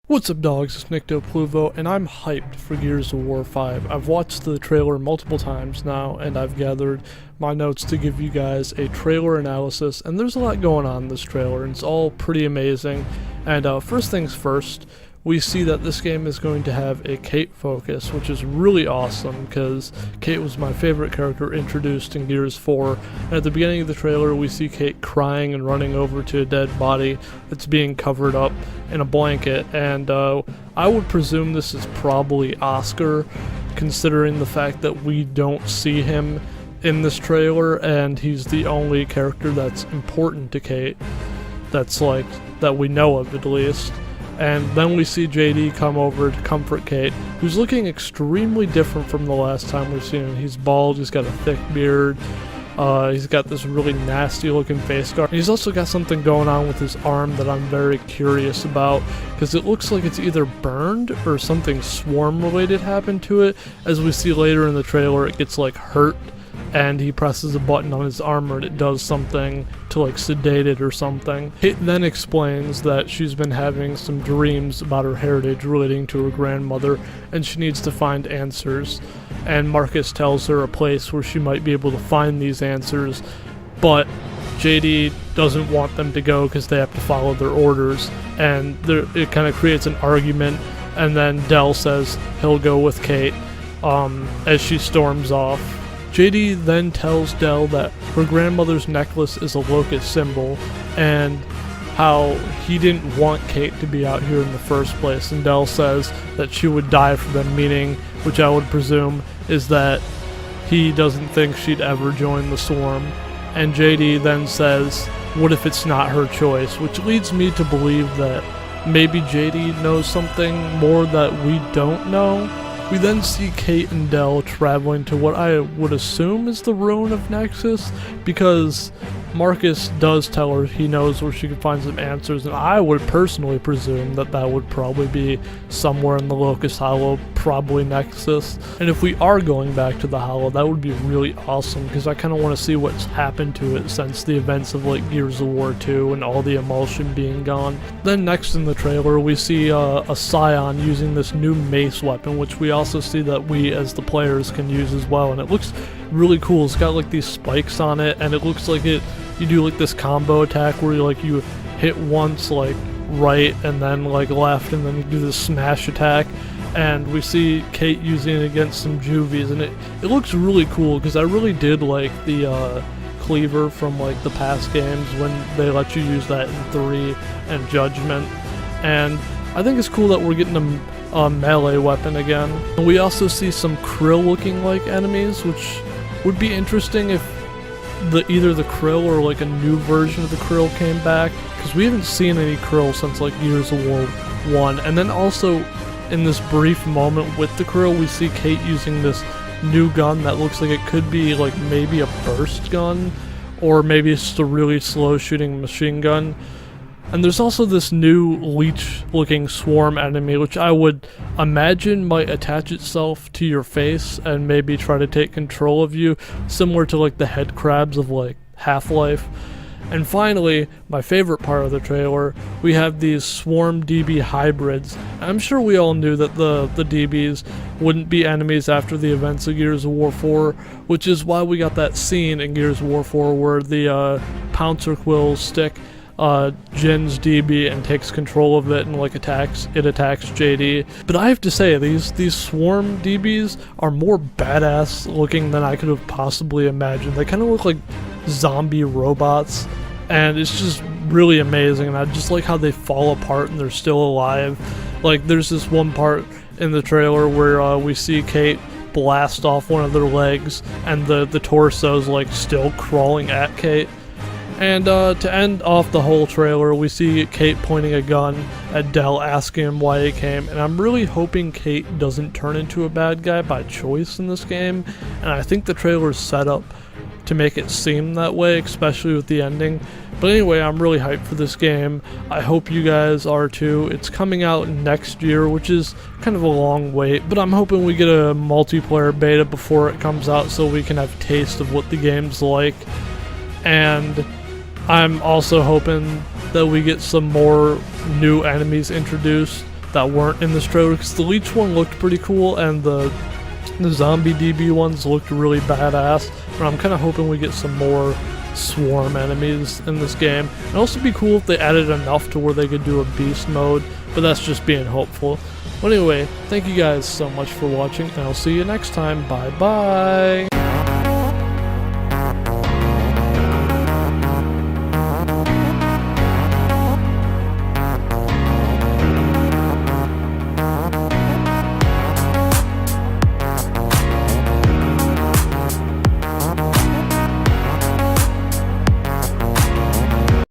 What's up, dogs? It's Nyctopluvo, and I'm hyped for Gears of War 5. I've watched the trailer multiple times now, and I've gathered my notes to give you guys a trailer analysis, and there's a lot going on in this trailer, and it's all pretty amazing. And first things first, we see that this game is going to have a Kate focus, which is really awesome, because Kate was my favorite character introduced in Gears 4, and at the beginning of the trailer we see Kate crying and running over to a dead body that's being covered up in a blanket, and I would presume this is probably Oscar, considering the fact that we don't see him in this trailer, and he's the only character that's important to Kate, that we know of at least. And then we see JD come over to comfort Kate, who's looking extremely different from the last time we've seen him. He's bald, he's got a thick beard, he's got this really nasty looking face guard. He's also got something going on with his arm that I'm very curious about, because it looks like it's either burned or something swarm related happened to it. As we see later in the trailer, it gets like hurt, and he presses a button on his armor and it does something to like sedate it or something. Kate then explains that she's been having some dreams about her heritage relating to her grandmother, and she needs to find answers. And Marcus tells her a place where she might be able to find these answers, but JD doesn't want them to go because they have to follow their orders, and it kind of creates an argument, and then Dell says he'll go with Kate as she storms off. JD then tells Dell that her grandmother's necklace is a locust symbol, and how he didn't want Kate to be out here in the first place, and Dell says that she would die for them, meaning, which I would presume, is that he doesn't think she'd ever join the Swarm. And JD then says, what if it's not her choice, which leads me to believe that maybe JD knows something more that we don't know. We then see Kate and Dell traveling to what I would assume is the ruin of Nexus, because Marcus does tell her he knows where she can find some answers, and I would personally presume that that would probably be somewhere in the Locust Hollow, probably Nexus. And if we are going back to the Hollow, that would be really awesome, because I kind of want to see what's happened to it since the events of like Gears of War 2 and all the emulsion being gone. Then next in the trailer we see a Scion using this new mace weapon, which we also see that we as the players can use as well, and it looks really cool. It's got like these spikes on it, and it looks like you do like this combo attack where you hit once like right and then like left, and then you do this smash attack, and we see Kate using it against some juvies, and it looks really cool, because I really did like the cleaver from like the past games when they let you use that in 3 and Judgment, and I think it's cool that we're getting a melee weapon again. And we also see some Krill looking like enemies, which would be interesting if either the Krill or like a new version of the Krill came back, because we haven't seen any Krill since like Gears of War 1. And then also in this brief moment with the Krill, we see Kate using this new gun that looks like it could be like maybe a burst gun, or maybe it's just a really slow shooting machine gun. And there's also this new leech-looking swarm enemy, which I would imagine might attach itself to your face and maybe try to take control of you, similar to like the head crabs of like Half-Life. And finally, my favorite part of the trailer, we have these Swarm DB hybrids. I'm sure we all knew that the DBs wouldn't be enemies after the events of Gears of War 4, which is why we got that scene in Gears of War 4 where the Pouncer Quills stick Jin's DB and takes control of it and like attacks JD. But I have to say, these Swarm DBs are more badass looking than I could have possibly imagined. They kind of look like zombie robots, and it's just really amazing, and I just like how they fall apart and they're still alive. Like there's this one part in the trailer where we see Kate blast off one of their legs, and the torso's like still crawling at Kate. And to end off the whole trailer, we see Kate pointing a gun at Dell, asking him why he came, and I'm really hoping Kate doesn't turn into a bad guy by choice in this game, and I think the trailer is set up to make it seem that way, especially with the ending. But anyway, I'm really hyped for this game. I hope you guys are too. It's coming out next year, which is kind of a long wait, but I'm hoping we get a multiplayer beta before it comes out so we can have a taste of what the game's like. And I'm also hoping that we get some more new enemies introduced that weren't in this trailer, because the leech one looked pretty cool and the zombie DB ones looked really badass, but I'm kind of hoping we get some more swarm enemies in this game. It'd also be cool if they added enough to where they could do a beast mode, but that's just being hopeful. But anyway, thank you guys so much for watching, and I'll see you next time. Bye bye!